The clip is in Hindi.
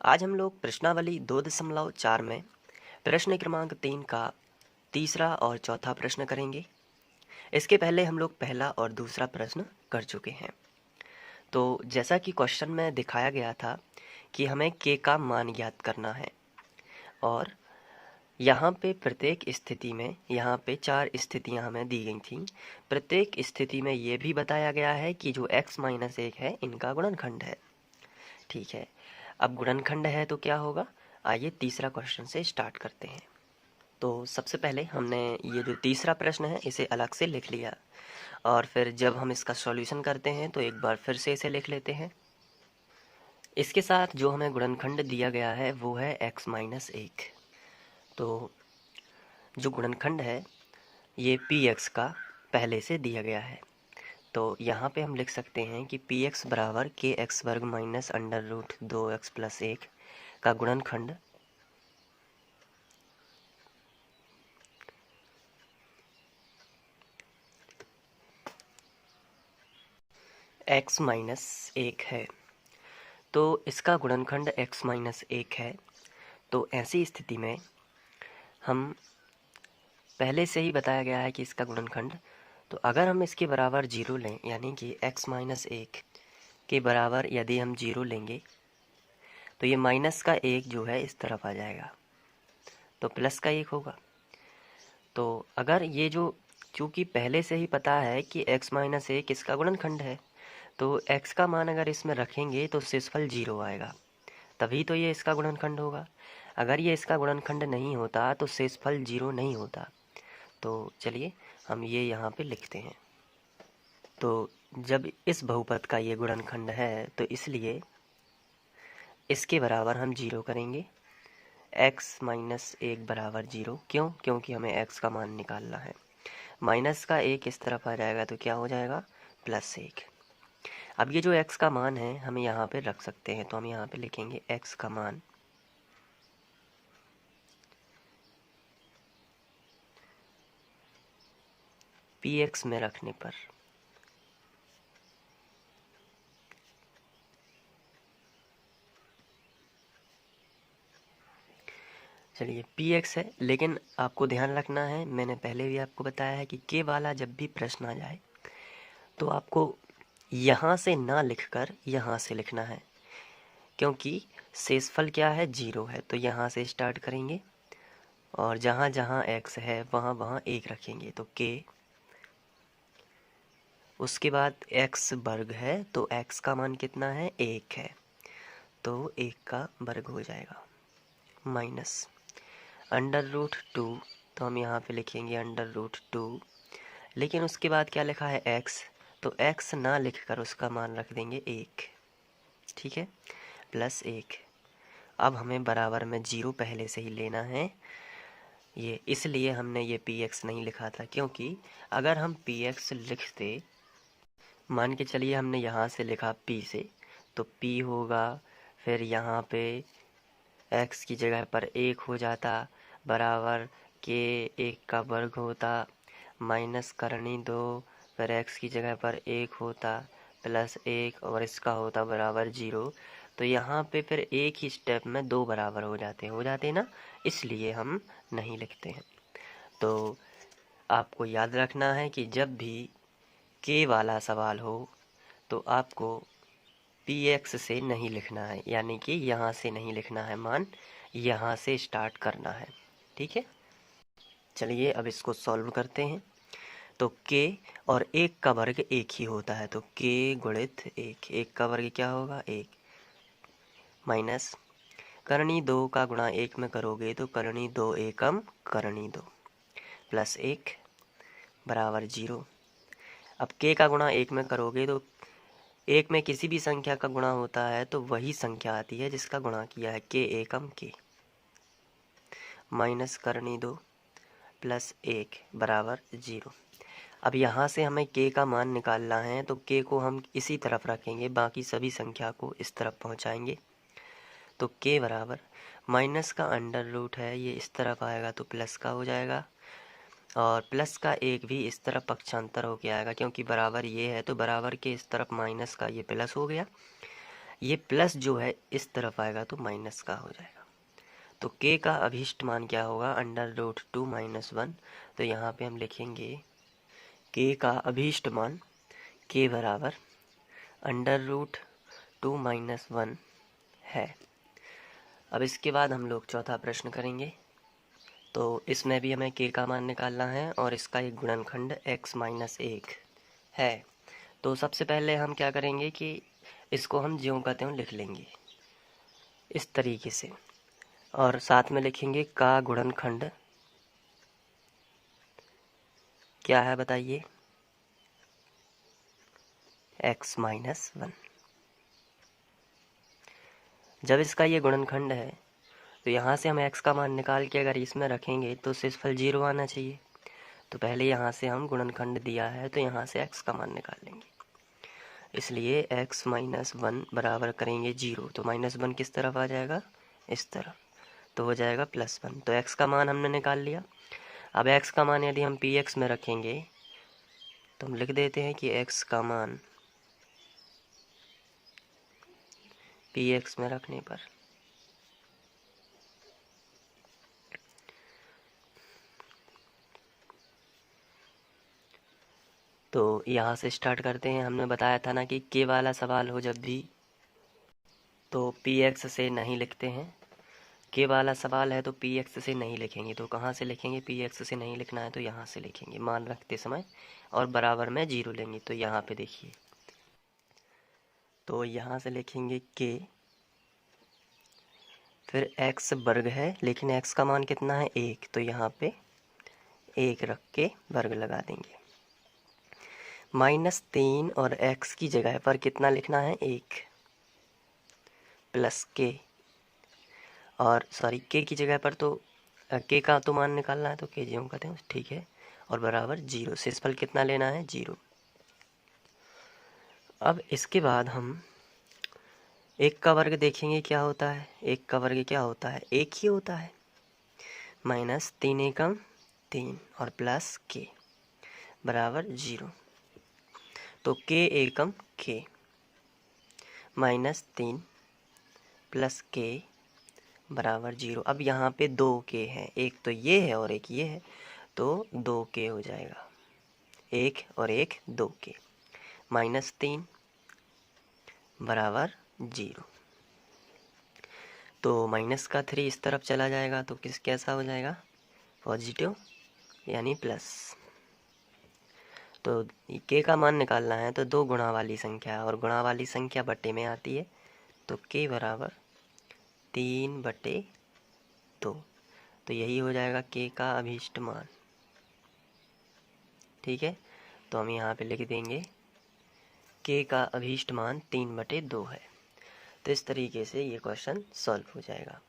आज हम लोग प्रश्नावली 2.4 में प्रश्न क्रमांक 3 का तीसरा और चौथा प्रश्न करेंगे। इसके पहले हम लोग पहला और दूसरा प्रश्न कर चुके हैं। तो जैसा कि क्वेश्चन में दिखाया गया था कि हमें के का मान ज्ञात करना है और यहाँ पे प्रत्येक स्थिति में यहाँ पे 4 स्थितियाँ हमें दी गई थी। प्रत्येक स्थिति में ये भी बताया गया है कि जो x-1 है इनका गुणनखंड है। ठीक है, अब गुणनखंड है तो क्या होगा, आइए तीसरा क्वेश्चन से स्टार्ट करते हैं। तो सबसे पहले हमने ये जो तीसरा प्रश्न है इसे अलग से लिख लिया और फिर जब हम इसका सॉल्यूशन करते हैं तो एक बार फिर से इसे लिख लेते हैं। इसके साथ जो हमें गुणनखंड दिया गया है वो है x-1। तो जो गुणनखंड है ये px का पहले से दिया गया है। तो यहाँ पे हम लिख सकते हैं कि px बराबर kx² minus under root 2x plus 1 का गुणनखंड x-1 है। तो इसका गुणनखंड x-1 है। तो ऐसी स्थिति में हम पहले से ही बताया गया है कि इसका गुणनखंड, तो अगर हम इसके बराबर 0 लें यानी कि x-1 के बराबर यदि हम 0 लेंगे तो ये माइनस का 1 जो है इस तरफ आ जाएगा तो प्लस का 1 होगा। तो अगर ये जो चूँकि पहले से ही पता है कि x-1 इसका गुणनखंड है तो x का मान अगर इसमें रखेंगे तो शेषफल 0 आएगा, तभी तो ये इसका गुणनखंड होगा। अगर ये इसका गुणनखंड नहीं होता तो शेषफल 0 नहीं होता। तो चलिए हम ये यहाँ पे लिखते हैं। तो जब इस बहुपद का ये गुणनखंड है तो इसलिए इसके बराबर हम 0 करेंगे। x-1 बराबर 0, क्यों? क्योंकि हमें x का मान निकालना है। माइनस का 1 इस तरफ आ जाएगा तो क्या हो जाएगा, +1। अब ये जो x का मान है हमें यहाँ पे रख सकते हैं, तो हम यहाँ पे लिखेंगे x का मान px में रखने पर चलिए px है, लेकिन आपको ध्यान रखना है, मैंने पहले भी आपको बताया है कि के वाला जब भी प्रश्न आ जाए तो आपको यहाँ से ना लिखकर यहाँ से लिखना है, क्योंकि शेषफल क्या है, 0 है। तो यहाँ से स्टार्ट करेंगे और जहाँ जहाँ x है वहाँ वहाँ 1 रखेंगे तो k, उसके बाद x वर्ग है तो x का मान कितना है, 1 है, तो 1 का वर्ग हो जाएगा माइनस अंडर रूट 2, तो हम यहाँ पे लिखेंगे अंडर रूट 2, लेकिन उसके बाद क्या लिखा है x, तो x ना लिखकर उसका मान रख देंगे 1, ठीक है, +1। अब हमें बराबर में 0 पहले से ही लेना है, ये इसलिए हमने ये px नहीं लिखा था, क्योंकि अगर हम px लिखते, मान के चलिए हमने यहाँ से लिखा p से, तो p होगा, फिर यहाँ पे x की जगह पर 1 हो जाता, बराबर के 1 का वर्ग होता, माइनस करनी 2, फिर x की जगह पर 1 होता, +1 और इसका होता बराबर 0। तो यहाँ पे फिर एक ही स्टेप में 2 बराबर हो जाते ना, इसलिए हम नहीं लिखते हैं। तो आपको याद रखना है कि जब भी के वाला सवाल हो तो आपको px से नहीं लिखना है, यानी कि यहाँ से नहीं लिखना है मान, यहाँ से स्टार्ट करना है, ठीक है। चलिए अब इसको सॉल्व करते हैं। तो k और 1 का वर्ग 1 ही होता है, तो k गुणित 1, 1 का वर्ग क्या होगा, 1, माइनस करनी 2 का गुणा 1 में करोगे तो करनी 2 एकम करनी 2 +1 बराबर 0। अब k का गुणा 1 में करोगे तो 1 में किसी भी संख्या का गुणा होता है तो वही संख्या आती है जिसका गुणा किया है, k एकम k, माइनस करनी 2 +1 बराबर 0। अब यहाँ से हमें k का मान निकालना है, तो k को हम इसी तरफ रखेंगे, बाकी सभी संख्या को इस तरफ पहुँचाएंगे। तो k बराबर माइनस का अंडर रूट है, ये इस तरफ आएगा तो प्लस का हो जाएगा, और प्लस का 1 भी इस तरफ पक्षांतर होके आएगा, क्योंकि बराबर ये है तो बराबर के इस तरफ माइनस का ये प्लस हो गया। ये प्लस जो है इस तरफ आएगा तो माइनस का हो जाएगा। तो k का अभीष्ट मान क्या होगा, √2 - 1। तो यहाँ पे हम लिखेंगे k का अभीष्ट मान k बराबर √2 - 1 है। अब इसके बाद हम लोग चौथा प्रश्न करेंगे। तो इसमें भी हमें k का मान निकालना है और इसका एक गुणनखंड x - 1 है। तो सबसे पहले हम क्या करेंगे कि इसको हम ज्यों का त्यों लिख लेंगे इस तरीके से, और साथ में लिखेंगे का गुणनखंड क्या है बताइए, x - 1। जब इसका ये गुणनखंड है तो यहाँ से हम x का मान निकाल के अगर इसमें रखेंगे तो शेषफल 0 आना चाहिए। तो पहले यहाँ से हम गुणनखंड दिया है तो यहाँ से x का मान निकाल लेंगे, इसलिए x - 1 बराबर करेंगे 0। तो -1 किस तरफ आ जाएगा, इस तरफ, तो हो जाएगा +1। तो x का मान हमने निकाल लिया। अब x का मान यदि हम px में रखेंगे तो हम लिख देते हैं कि x का मान px में रखने पर तो यहाँ से स्टार्ट करते हैं। हमने बताया था ना कि k वाला सवाल हो जब भी तो px से नहीं लिखते हैं। k वाला सवाल है तो px से नहीं लिखेंगे। तो कहाँ से लिखेंगे, px से नहीं लिखना है तो यहाँ से लिखेंगे मान रखते समय, और बराबर में 0 लेंगे। तो यहाँ पे देखिए, तो यहाँ से लिखेंगे k, फिर x वर्ग है लेकिन x का मान कितना है 1, तो यहाँ पे 1 रख के वर्ग लगा देंगे। -3 और x की जगह पर कितना लिखना है 1 प्लस k, और सॉरी k की जगह पर तो k का तो मान निकालना है तो k ज्यों कहते हैं ठीक है, और बराबर 0। शेषफल कितना लेना है 0। अब इसके बाद हम 1 का वर्ग देखेंगे क्या होता है। 1 का वर्ग क्या होता है, 1 ही होता है। -3 एकम 3 और प्लस k बराबर 0। तो k एकम k -3 प्लस k बराबर 0। अब यहाँ पे 2 k है, एक तो ये है और एक ये है, तो 2 k हो जाएगा। 1 और 1 2 k, -3 बराबर 0। तो माइनस का 3 इस तरफ चला जाएगा तो कैसा हो जाएगा, पॉजिटिव यानी प्लस। तो k का मान निकालना है तो 2 गुणा वाली संख्या, और गुणा वाली संख्या बट्टे में आती है, तो k बराबर 3/2। तो यही हो जाएगा k का अभीष्ट मान। ठीक है, तो हम यहाँ पे लिख देंगे k का अभीष्ट मान 3/2 है। तो इस तरीके से ये क्वेश्चन सॉल्व हो जाएगा।